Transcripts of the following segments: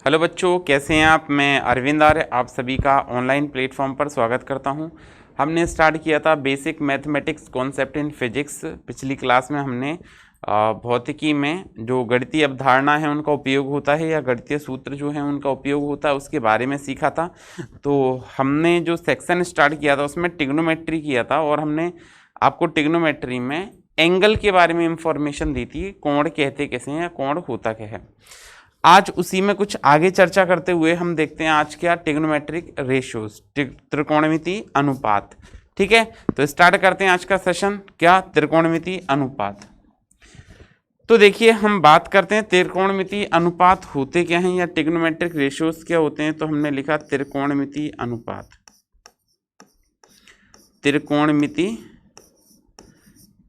Hello बच्चों, कैसे हैं आप। मैं अरविंद आर्य आप सभी का ऑनलाइन प्लेटफॉर्म पर स्वागत करता हूं। हमने स्टार्ट किया था basic mathematics concept in physics. पिछली क्लास में हमने भौतिकी में जो गणितीय अवधारणा है उनका उपयोग होता है या गणितीय सूत्र जो है उनका उपयोग होता है उसके बारे में सीखा था। तो हमने जो सेक्शन स्टार्ट किया था उसमें ट्रिग्नोमेट्री किया था और हमने आपको ट्रिग्नोमेट्री में एंगल के बारे में इंफॉर्मेशन दी थी, कोण कहते कैसे हैं या कोण होता क्या है। आज उसी में कुछ आगे चर्चा करते हुए हम देखते हैं आज क्या ट्रिग्नोमेट्रिक रेशियोज, त्रिकोणमिति अनुपात। ठीक है, तो स्टार्ट करते हैं आज का सेशन। क्या त्रिकोणमिति अनुपात। तो देखिए हम बात करते हैं त्रिकोणमिति अनुपात होते क्या हैं या ट्रिग्नोमेट्रिक रेशियोज क्या होते हैं। तो हमने लिखा त्रिकोणमिति अनुपात।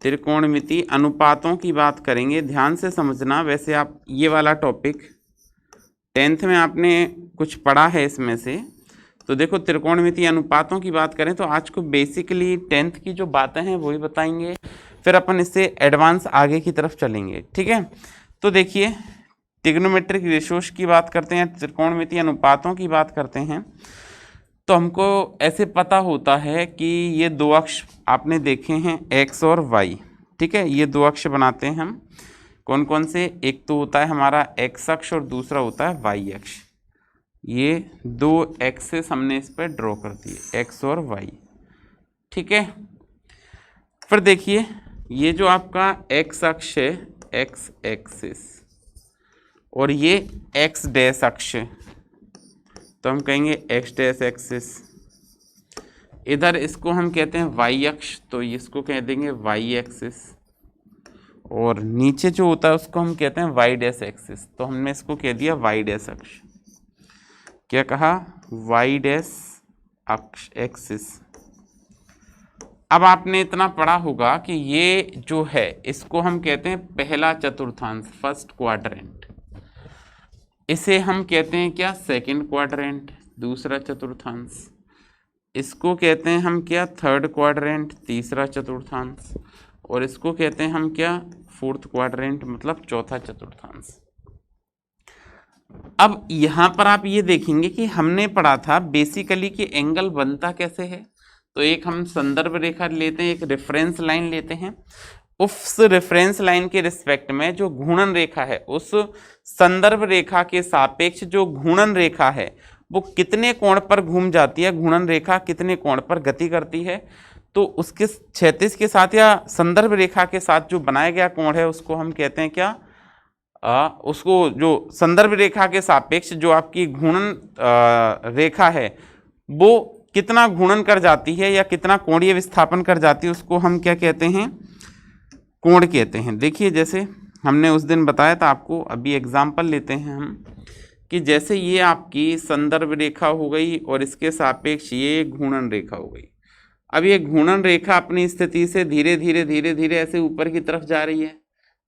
त्रिकोणमिति अनुपातों की बात करेंगे, ध्यान से समझना। वैसे आप ये वाला टॉपिक 10th में आपने कुछ पढ़ा है इसमें से। तो देखो त्रिकोणमिति अनुपातों की बात करें तो आज को बेसिकली 10th की जो बातें हैं वही बताएंगे, फिर अपन इससे एडवांस आगे की तरफ चलेंगे। ठीक है, तो देखिए ट्रिग्नोमेट्रिक रेशियोज की बात करते हैं, त्रिकोणमिति अनुपातों की बात करते हैं। तो हमको ऐसे पता होता है कि ये दो अक्ष आपने देखे हैं x और y। ठीक है, ये दो अक्ष बनाते हैं हम। कौन कौन से, एक तो होता है हमारा x अक्ष और दूसरा होता है y अक्ष। ये दो एक्सेस हमने इस पर ड्रॉ कर दिए, x और y। ठीक है, फिर देखिए ये जो आपका x अक्ष है, x एक्सिस, और ये x डैश अक्ष है तो हम कहेंगे x डैश एक्सिस। इधर इसको हम कहते हैं y अक्ष तो इसको कह देंगे y एक्सिस, और नीचे जो होता है उसको हम कहते हैं y डैश एक्सिस तो हमने इसको कह दिया y डैश अक्ष। क्या कहा, y डैश अक्ष एक्सिस। अब आपने इतना पढ़ा होगा कि ये जो है इसको हम कहते हैं पहला चतुर्थांश, फर्स्ट क्वाड्रेंट। इसे हम कहते हैं क्या, सेकंड क्वाड्रेंट, दूसरा चतुर्थांश। इसको कहते हैं हम क्या, थर्ड क्वाड्रेंट, तीसरा चतुर्थांश। और इसको कहते हैं हम क्या, फोर्थ क्वाड्रेंट, मतलब चौथा चतुर्थांश। अब यहाँ पर आप ये देखेंगे कि हमने पढ़ा था बेसिकली कि एंगल बनता कैसे है। तो एक हम संदर्भ रेखा लेते हैं, एक रेफरेंस लाइन लेते हैं। उस रेफरेंस लाइन के रिस्पेक्ट में जो घूर्णन रेखा है, उस संदर्भ रेखा के सापेक्ष जो घूर्णन रेखा है वो कितने कोण पर घूम जाती है, घूर्णन रेखा कितने कोण पर गति करती है। तो उसके क्षैतिज के साथ या संदर्भ रेखा के साथ जो बनाया गया कोण है उसको हम कहते हैं क्या, उसको जो संदर्भ रेखा के सापेक्ष जो आपकी घूर्णन रेखा है वो कितना घूर्णन कर जाती है या कितना कोणीय विस्थापन कर जाती है उसको हम क्या कहते हैं, कोण कहते हैं। देखिए जैसे हमने उस दिन बताया था आपको, अभी एग्जाम्पल लेते हैं हम कि जैसे ये आपकी संदर्भ रेखा हो गई और इसके सापेक्ष ये घूर्णन रेखा हो गई। अब ये घूर्णन रेखा अपनी स्थिति से धीरे धीरे धीरे धीरे ऐसे ऊपर की तरफ जा रही है,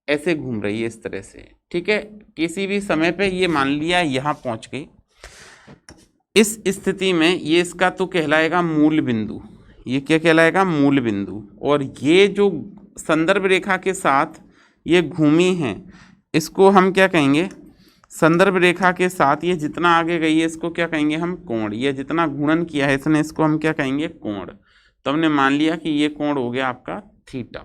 ऐसे घूम रही है इस तरह से। ठीक है, किसी भी समय पे ये मान लिया यहाँ पहुँच गई। इस स्थिति में ये इसका तो कहलाएगा मूल बिंदु। ये क्या कहलाएगा, मूल बिंदु। और ये जो संदर्भ रेखा के साथ ये घूमी है इसको हम क्या कहेंगे, संदर्भ रेखा के साथ ये जितना आगे गई है इसको क्या कहेंगे हम, कोण। ये जितना घूर्णन किया है इसने इसको हम क्या कहेंगे, कोण। तो हमने मान लिया कि ये कोण हो गया आपका थीटा।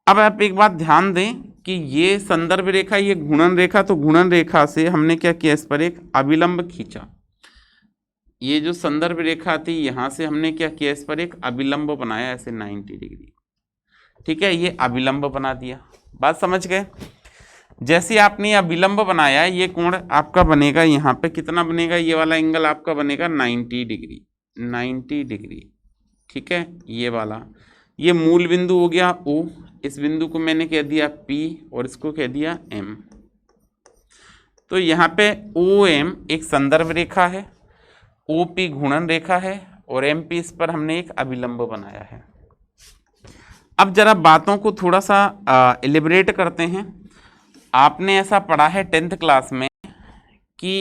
अब आप एक बात ध्यान दें कि ये संदर्भ रेखा, ये घूर्णन रेखा, तो घूर्णन रेखा से हमने क्या किया, इस पर एक अभिलंब खींचा। ये जो संदर्भ रेखा थी यहाँ से हमने क्या किया, इस पर एक अभिलंब बनाया ऐसे 90 डिग्री। ठीक है, ये अभिलंब बना दिया। बात समझ गए। जैसे आपने अभिलंब बनाया, ये कोण आपका बनेगा यहाँ पे कितना बनेगा, ये वाला एंगल आपका बनेगा 90 डिग्री, 90 डिग्री। ठीक है, ये वाला, ये मूल बिंदु हो गया O। इस बिंदु को मैंने कह दिया P और इसको कह दिया M। तो यहाँ पे OM एक संदर्भ रेखा है, OP घूर्णन रेखा है और MP इस पर हमने एक अभिलंब बनाया है। अब जरा बातों को थोड़ा सा एलिब्रेट करते हैं। आपने ऐसा पढ़ा है 10th क्लास में कि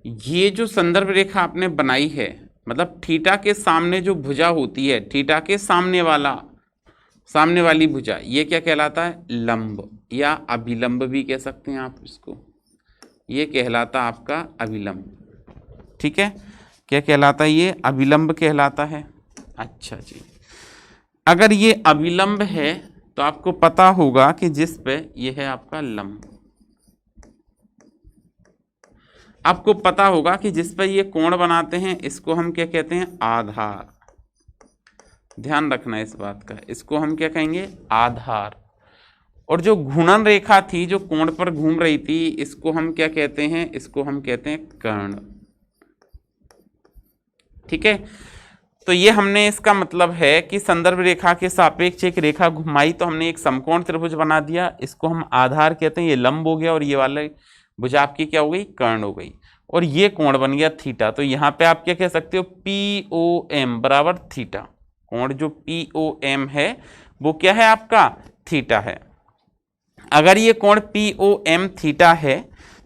ये जो संदर्भ रेखा आपने बनाई है, मतलब थीटा के सामने जो भुजा होती है, थीटा के सामने वाली भुजा, ये क्या कहलाता है, लंब या अभिलंब भी कह सकते हैं आप इसको। ये कहलाता आपका अभिलंब। ठीक है, क्या कहलाता है? ये अभिलंब कहलाता है। अच्छा जी, अगर ये अभिलंब है तो आपको पता होगा कि जिस पे ये है आपका लंब, आपको पता होगा कि जिस पर ये कोण बनाते हैं इसको हम क्या कहते हैं? आधार। ध्यान रखना इस बात का, इसको हम क्या कहेंगे? आधार। और जो घूर्णन रेखा थी जो कोण पर घूम रही थी इसको हम क्या कहते हैं? इसको हम कहते हैं कर्ण। ठीक है, तो ये हमने इसका मतलब है कि संदर्भ रेखा के सापेक्ष एक रेखा घुमाई तो हमने एक समकोण त्रिभुज बना दिया, इसको हम आधार कहते हैं। ये लंब हो गया और ये वाले भुजा आपकी क्या हो गई? कर्ण हो गई। और ये कोण बन गया थीटा। तो यहाँ पे आप क्या कह सकते हो? POM बराबर थीटा। कोण जो POM है वो क्या है आपका? थीटा है। अगर ये कोण POM थीटा है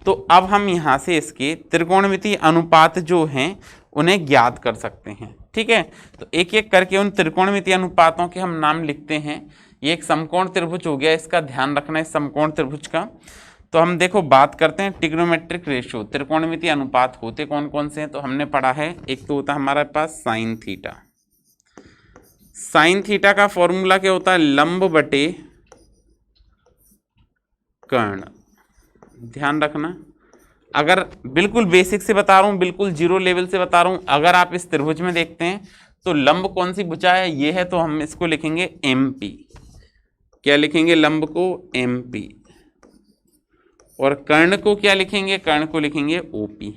तो अब हम यहाँ से इसके त्रिकोणमितीय अनुपात जो हैं उन्हें ज्ञात कर सकते हैं। ठीक है, तो एक एक करके उन त्रिकोणमितीय अनुपातों के हम नाम लिखते हैं। ये एक समकोण त्रिभुज हो गया, इसका ध्यान रखना है इस समकोण त्रिभुज का। तो हम देखो बात करते हैं ट्रिग्नोमेट्रिक रेशियो, त्रिकोणमितीय अनुपात होते कौन कौन से हैं? तो हमने पढ़ा है, एक तो होता है हमारे पास साइन थीटा। साइन थीटा का फॉर्मूला क्या होता है? लंब बटे कर्ण। ध्यान रखना, अगर बिल्कुल बेसिक से बता रहा हूँ, बिल्कुल जीरो लेवल से बता रहा हूँ, अगर आप इस त्रिभुज में देखते हैं तो लंब कौन सी भुजा है? ये है, तो हम इसको लिखेंगे MP। क्या लिखेंगे? लंब को MP। और कर्ण को क्या लिखेंगे? कर्ण को लिखेंगे OP।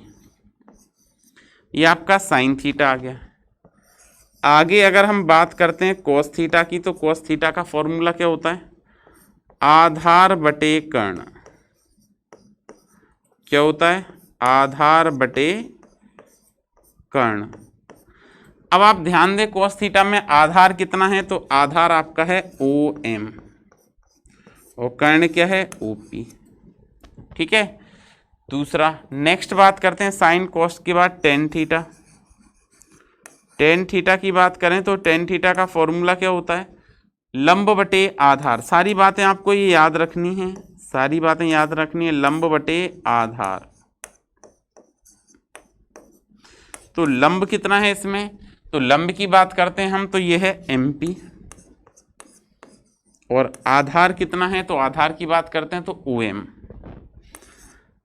ये आपका साइन थीटा आ गया। आगे अगर हम बात करते हैं कोस थीटा की, तो कोस थीटा का फॉर्मूला क्या होता है? आधार बटे कर्ण। क्या होता है? आधार बटे कर्ण। अब आप ध्यान दें, कोस थीटा में आधार कितना है? तो आधार आपका है OM और कर्ण क्या है? OP। ठीक है, दूसरा नेक्स्ट बात करते हैं साइन कोस के बाद टेन थीटा। टेन थीटा की बात करें तो टेन थीटा का फॉर्मूला क्या होता है? लंब बटे आधार। सारी बातें आपको ये याद रखनी है, सारी बातें याद रखनी है। लंब बटे आधार, तो लंब कितना है इसमें? तो लंब की बात करते हैं हम तो ये है MP। और आधार कितना है? तो आधार की बात करते हैं तो OM।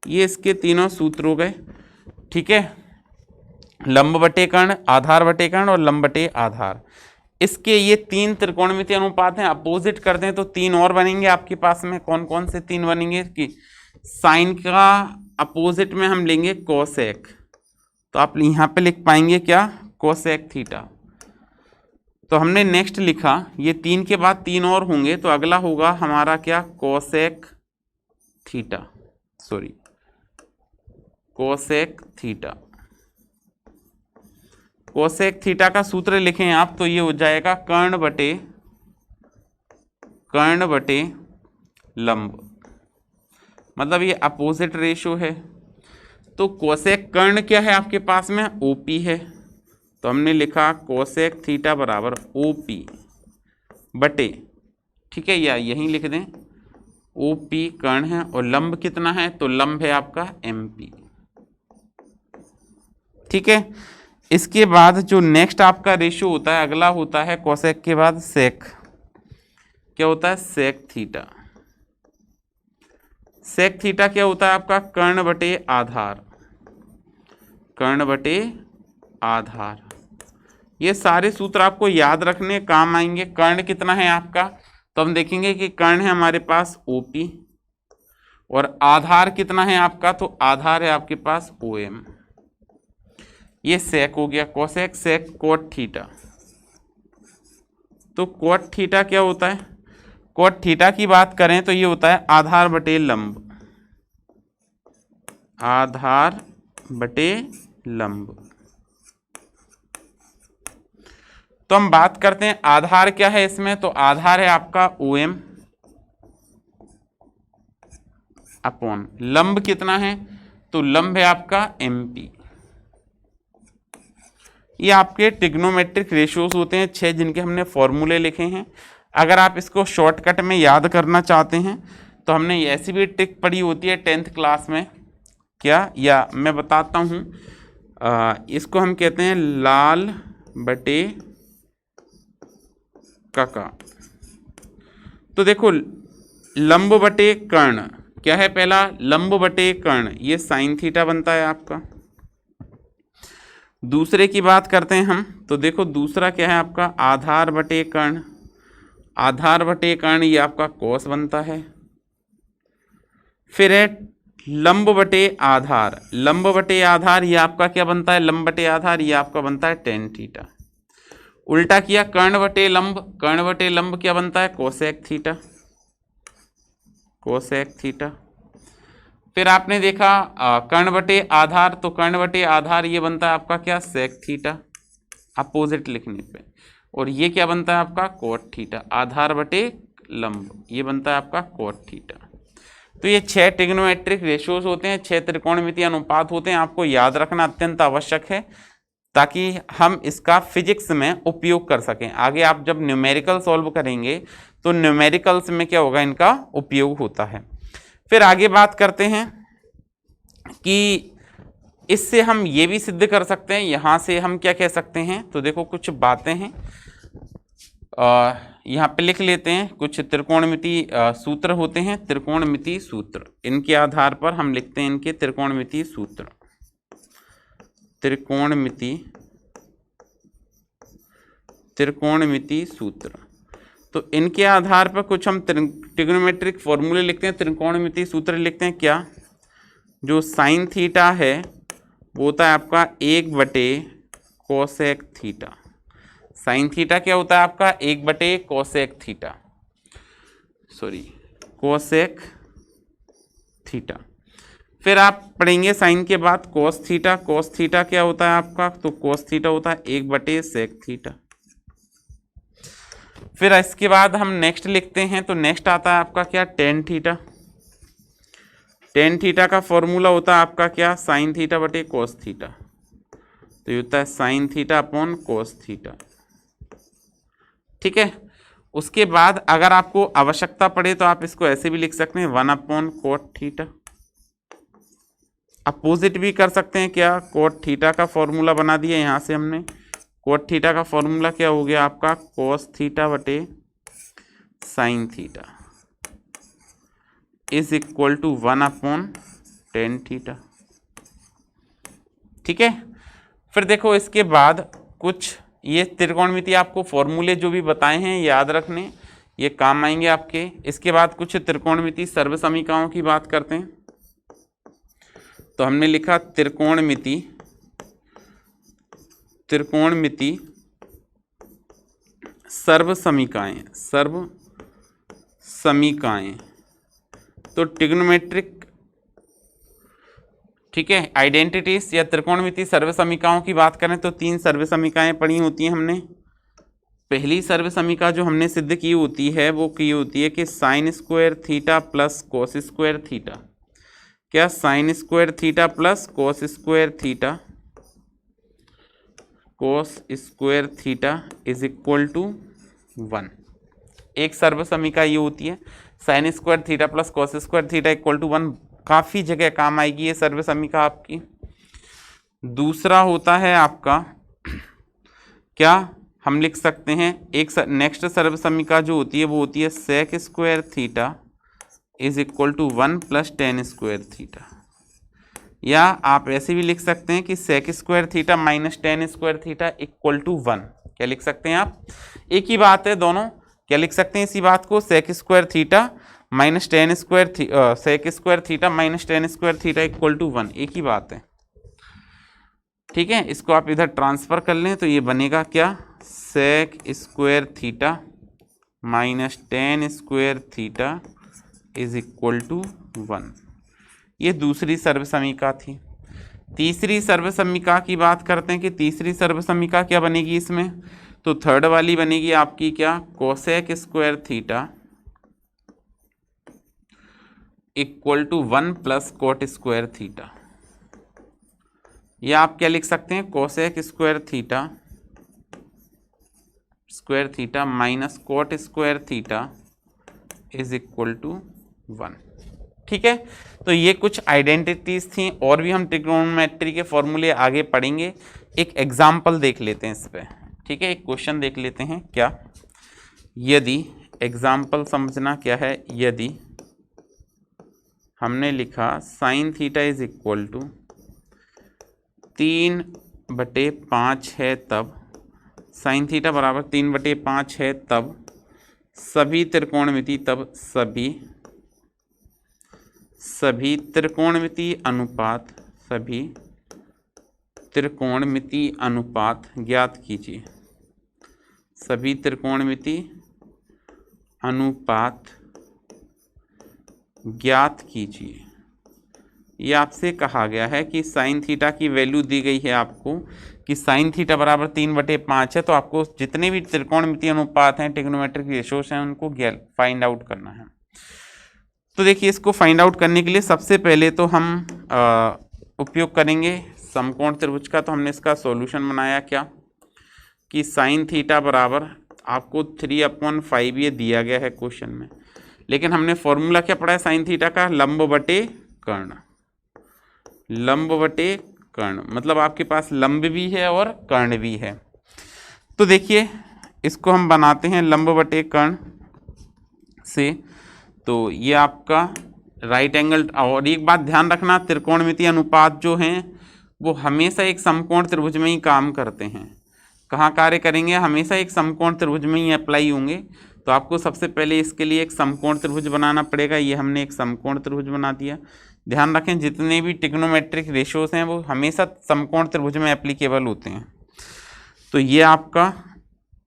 ये इसके तीनों सूत्र हो गए। ठीक है, लंब बटे कर्ण, आधार बटे कर्ण और लंब बटे आधार। इसके ये तीन त्रिकोणमितीय अनुपात हैं, अपोजिट कर दें तो तीन और बनेंगे आपके पास में। कौन कौन से तीन बनेंगे? कि साइन का अपोजिट में हम लेंगे कोसेक, तो आप यहाँ पे लिख पाएंगे क्या? Cosec theta. तो हमने नेक्स्ट लिखा, ये तीन के बाद तीन और होंगे, तो अगला होगा हमारा क्या? Cosec theta, sorry cosec theta. Cosec theta का सूत्र लिखें आप तो ये हो जाएगा कर्ण बटे लंब, मतलब ये अपोजिट रेशियो है। तो कोसेक कर्ण क्या है आपके पास में? OP है, तो हमने लिखा कोसेक थीटा बराबर OP बटे, ठीक है, या यहीं लिख दें OP कर्ण है। और लंब कितना है? तो लंब है आपका MP। ठीक है, इसके बाद जो नेक्स्ट आपका रेशियो होता है, अगला होता है कोसेक के बाद सेक। क्या होता है? Sec theta. सेक थीटा क्या होता है आपका? कर्ण बटे आधार, कर्ण बटे आधार। ये सारे सूत्र आपको याद रखने काम आएंगे। कर्ण कितना है आपका? तो हम देखेंगे कि कर्ण है हमारे पास OP। और आधार कितना है आपका? तो आधार है आपके पास OM। ये सेक हो गया, कोसेक सेक कोट थीटा। तो कोट थीटा क्या होता है? कोट थीटा की बात करें तो ये होता है आधार बटे लंब, आधार बटे लंब। तो हम बात करते हैं आधार क्या है इसमें? तो आधार है आपका OM अपॉन लंब कितना है? तो लंब है आपका MP। ये आपके ट्रिग्नोमेट्रिक रेशियोज होते हैं 6, जिनके हमने फॉर्मूले लिखे हैं। अगर आप इसको शॉर्टकट में याद करना चाहते हैं तो हमने ऐसी भी ट्रिक पढ़ी होती है 10th क्लास में क्या, या मैं बताता हूँ, इसको हम कहते हैं लाल बटे काका। तो देखो लंब बटे कर्ण क्या है, पहला लंब बटे कर्ण, ये साइन थीटा बनता है आपका। दूसरे की बात करते हैं हम, तो देखो दूसरा क्या है आपका, आधार बटे कर्ण। आधार बटे कर्ण ये आपका कोस बनता है। फिर है लंब बटे आधार। लंब बटे आधार ये आपका क्या बनता है, लंब बटे आधार ये आपका बनता है टेन थीटा। उल्टा किया कर्ण बटे लंब, कर्ण बटे लंब क्या बनता है, कोसेक थीटा, कोसेक थीटा। फिर आपने देखा कर्ण बटे आधार, तो कर्ण बटे आधार ये बनता है आपका क्या, सेक थीटा अपोजिट लिखने पे। और ये क्या बनता है आपका, कोट थीटा। आधार बटे लंब ये बनता है आपका कोट थीटा। तो ये 6 ट्रिग्नोमेट्रिक रेशियोज होते हैं, 6 त्रिकोणमितीय अनुपात होते हैं, आपको याद रखना अत्यंत आवश्यक है ताकि हम इसका फिजिक्स में उपयोग कर सकें। आगे आप जब न्यूमेरिकल सॉल्व करेंगे तो न्यूमेरिकल्स में क्या होगा, इनका उपयोग होता है। फिर आगे बात करते हैं कि इससे हम ये भी सिद्ध कर सकते हैं, यहाँ से हम क्या कह सकते हैं, तो देखो कुछ बातें हैं यहाँ पे लिख लेते हैं। कुछ त्रिकोणमिति सूत्र होते हैं, त्रिकोणमिति सूत्र, इनके आधार पर हम लिखते हैं इनके त्रिकोणमिति सूत्र। त्रिकोणमिति सूत्र, तो इनके आधार पर कुछ हम ट्रिग्नोमेट्रिक फॉर्मूले लिखते हैं, त्रिकोणमिति सूत्र लिखते हैं। क्या, जो साइन थीटा है वो होता है आपका 1 बटे कोसेक थीटा। साइन थीटा क्या होता है आपका, 1 बटे cosec theta, sorry cosec theta. फिर आप पढ़ेंगे साइन के बाद कोस थीटा। कोस थीटा क्या होता है आपका, तो कोस थीटा होता है 1 बटे सेक थीटा। फिर इसके बाद हम नेक्स्ट लिखते हैं, तो नेक्स्ट आता है आपका क्या, टेन थीटा। टेन थीटा का फॉर्मूला होता है आपका क्या, साइन थीटा बटे कोस थीटा। तो ये होता है sine theta upon cos theta, ठीक है। उसके बाद अगर आपको आवश्यकता पड़े तो आप इसको ऐसे भी लिख सकते हैं, 1 अपॉन कोट थीटा। अपोजिट भी कर सकते हैं, क्या, कोट थीटा का फॉर्मूला बना दिया यहाँ से हमने। कोट थीटा का फॉर्मूला क्या हो गया आपका, कोस थीटा बटे sine theta is equal to 1 upon tan theta, ठीक है। फिर देखो इसके बाद कुछ ये त्रिकोणमिति आपको फॉर्मूले जो भी बताए हैं याद रखने, ये काम आएंगे आपके। इसके बाद कुछ त्रिकोणमिति सर्वसमीकाओं की बात करते हैं। तो हमने लिखा त्रिकोणमिति सर्वसमीकाएं, सर्वसमीकाएं, तो ट्रिग्नोमेट्रिक, ठीक है, आइडेंटिटीज या त्रिकोणमिति सर्वसमीकाओं की बात करें तो 3 सर्वसमीकाएं पढ़ी होती हैं हमने। पहली सर्वसमीका जो हमने सिद्ध की होती है वो की होती है कि sine square theta plus cos square theta, क्या, sine square theta plus cos square theta, cos square theta is equal to 1। एक सर्वसमीका ये होती है, sine square theta plus cos square theta equal to 1। काफ़ी जगह काम आएगी ये सर्वसमीका आपकी। दूसरा होता है आपका क्या, हम लिख सकते हैं एक नेक्स्ट सर्वसमीका जो होती है वो होती है sec square theta is equal to 1 plus tan square theta, या आप ऐसे भी लिख सकते हैं कि sec square theta minus tan square theta equal to 1। क्या लिख सकते हैं आप, एक ही बात है दोनों। क्या लिख सकते हैं इसी बात को, sec square theta minus tan square sec square theta minus tan square theta equal to 1, एक ही बात है, ठीक है। इसको आप इधर ट्रांसफर कर लें तो ये बनेगा क्या, sec square theta minus tan square theta is equal to 1। ये दूसरी सर्वसमीका थी। तीसरी सर्वसमीका की बात करते हैं कि तीसरी सर्वसमीका क्या बनेगी इसमें, तो थर्ड वाली बनेगी आपकी क्या, cosec square theta equal to 1 plus cot square theta, या आप क्या लिख सकते हैं, cosec square theta minus cot square theta is equal to 1। ठीक है, तो ये कुछ आइडेंटिटीज थी, और भी हम ट्रिग्नोमेट्री के फॉर्मूले आगे पढ़ेंगे। एक एग्जाम्पल देख लेते हैं इस पे, ठीक है, एक क्वेश्चन देख लेते हैं। क्या, यदि, एग्जाम्पल समझना क्या है, यदि हमने लिखा sine theta is equal to 3/5 है, तब साइन थीटा बराबर 3/5 है, तब सभी त्रिकोणमिति, तब सभी त्रिकोणमिति अनुपात, सभी त्रिकोणमिति अनुपात ज्ञात कीजिए, सभी त्रिकोणमिति अनुपात ज्ञात कीजिए। ये आपसे कहा गया है कि साइन थीटा की वैल्यू दी गई है आपको कि साइन थीटा बराबर 3/5 है, तो आपको जितने भी त्रिकोणमितीय अनुपात हैं, ट्रिग्नोमेट्रिक रेशियोज हैं, उनको फाइंड आउट करना है। तो देखिए, इसको फाइंड आउट करने के लिए सबसे पहले तो हम उपयोग करेंगे समकोण त्रिभुज का। तो हमने इसका सॉल्यूशन बनाया क्या, कि साइन थीटा बराबर आपको 3/5 ये दिया गया है क्वेश्चन में, लेकिन हमने फॉर्मूला क्या पढ़ा है साइन थीटा का, लंब बटे कर्ण, लंब बटे कर्ण, मतलब आपके पास लंब भी है और कर्ण भी है। तो देखिए, इसको हम बनाते हैं लंब बटे कर्ण से, तो ये आपका राइट एंगल। और एक बात ध्यान रखना, त्रिकोणमितीय अनुपात जो हैं वो हमेशा एक समकोण त्रिभुज में ही काम करते हैं। कहाँ कार्य करेंगे, हमेशा एक समकोण त्रिभुज में ही अप्लाई होंगे। तो आपको सबसे पहले इसके लिए एक समकोण त्रिभुज बनाना पड़ेगा। ये हमने एक समकोण त्रिभुज बना दिया। ध्यान रखें, जितने भी ट्रिग्नोमेट्रिक रेशियोज हैं वो हमेशा समकोण त्रिभुज में एप्लीकेबल होते हैं। तो ये आपका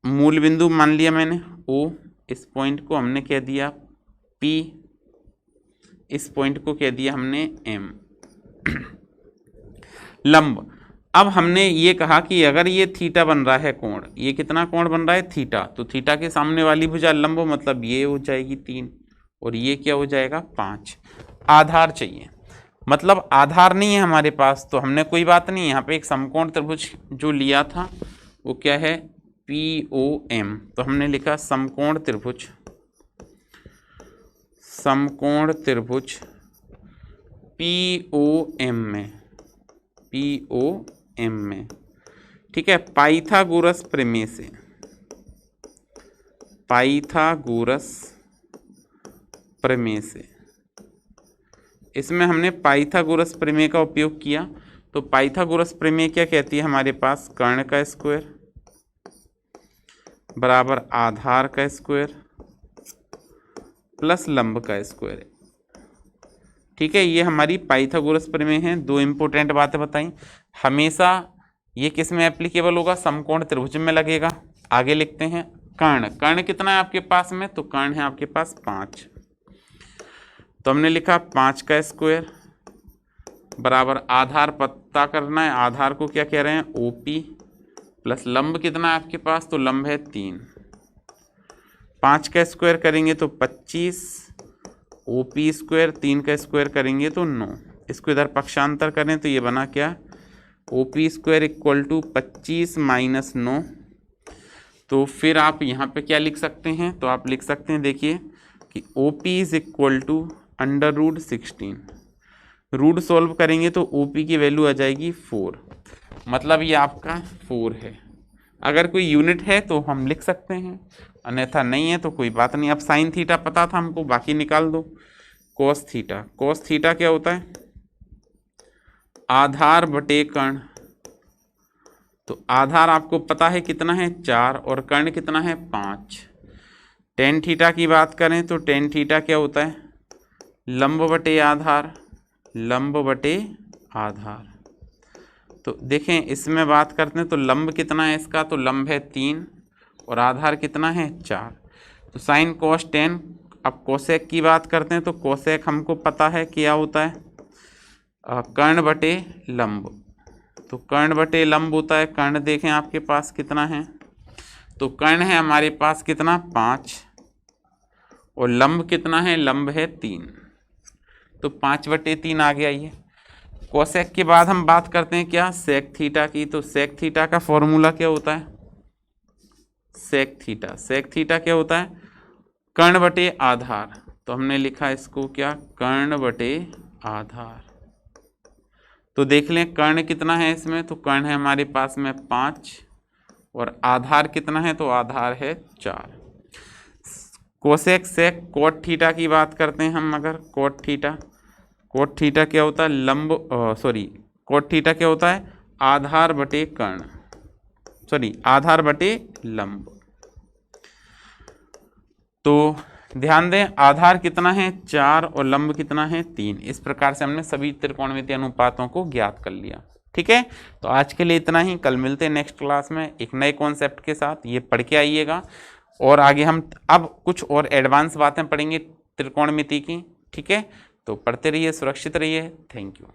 मूल बिंदु मान लिया मैंने O, इस पॉइंट को हमने कह दिया P, इस पॉइंट को कह दिया हमने M। लंब, अब हमने ये कहा कि अगर ये थीटा बन रहा है कोण, ये कितना कोण बन रहा है, थीटा, तो थीटा के सामने वाली भुजा लंब, मतलब ये हो जाएगी 3 और ये क्या हो जाएगा 5। आधार चाहिए, मतलब आधार नहीं है हमारे पास, तो हमने कोई बात नहीं, यहाँ पे एक समकोण त्रिभुज जो लिया था वो क्या है POM। तो हमने लिखा समकोण त्रिभुज, समकोण त्रिभुज POM में, POM में, ठीक है, पाइथागोरस प्रमेय से, पाइथागोरस प्रमेय से, इसमें हमने पाइथागोरस प्रमेय का उपयोग किया। तो पाइथागोरस प्रमेय क्या कहती है हमारे पास, कर्ण का स्क्वायर बराबर आधार का स्क्वायर प्लस लंब का स्क्वायर, ठीक है, ये हमारी पाइथागोरस प्रमेय है। दो इंपॉर्टेंट बातें बताई, हमेशा ये किस में एप्लीकेबल होगा, समकोण त्रिभुज में लगेगा। आगे लिखते हैं कर्ण, कर्ण कितना है आपके पास में, तो कर्ण है आपके पास 5। तो हमने लिखा 5 का स्क्वायर बराबर आधार पता करना है, आधार को क्या कह रहे हैं OP, प्लस लंब कितना है आपके पास, तो लंब है 3। 5 का स्क्वायर करेंगे तो 25, OP स्क्वायर, 3 का स्क्वायर करेंगे तो 9। इसको इधर पक्षांतर करें तो ये बना क्या, OP square equal to 25 minus 9। तो फिर आप यहाँ पे क्या लिख सकते हैं, तो आप लिख सकते हैं, देखिए कि OP is equal to √16। Root solve करेंगे तो OP की वैल्यू आ जाएगी 4, मतलब ये आपका 4 है। अगर कोई यूनिट है तो हम लिख सकते हैं, अन्यथा नहीं है तो कोई बात नहीं। अब साइन थीटा पता था हमको, बाकी निकाल दो। कोस थीटा, कोस थीटा क्या होता है, आधार बटे कर्ण। तो आधार आपको पता है कितना है 4 और कर्ण कितना है 5। टेन थीटा की बात करें तो टेन थीटा क्या होता है, लंब बटे आधार, लंब बटे आधार। तो देखें इसमें बात करते हैं तो लंब कितना है इसका, तो लंब है 3 और आधार कितना है 4। तो साइन कोस टेन। अब कोसेक की बात करते हैं तो कोसेक हमको पता है क्या होता है, कर्ण बटे लंब। तो कर्ण बटे लंब होता है, कर्ण देखें आपके पास कितना है, तो कर्ण है हमारे पास कितना 5 और लंब कितना है, लंब है 3। तो 5/3 आ गया ये। कोसेक के बाद हम बात करते हैं क्या, सेक थीटा की। तो सेक थीटा का फॉर्मूला क्या होता है, सेक थीटा, सेक थीटा क्या होता है, कर्ण बटे आधार। तो हमने लिखा इसको क्या, कर्ण बटे आधार। तो देख लें कर्ण कितना है इसमें, तो कर्ण है हमारे पास में 5 और आधार कितना है, तो आधार है 4। कोसेक सेक कोट थीटा की बात करते हैं हम, अगर कोट थीटा क्या होता है, लंब कोट थीटा क्या होता है, आधार बटे कर्ण, आधार बटे लंब। तो ध्यान दें आधार कितना है 4 और लंब कितना है 3। इस प्रकार से हमने सभी त्रिकोणमितीय अनुपातों को ज्ञात कर लिया। ठीक है, तो आज के लिए इतना ही। कल मिलते हैं नेक्स्ट क्लास में एक नए कॉन्सेप्ट के साथ, ये पढ़ के आइएगा। और आगे हम अब कुछ और एडवांस बातें पढ़ेंगे त्रिकोणमिति की। ठीक है, तो पढ़ते रहिए, सुरक्षित रहिए। Thank you.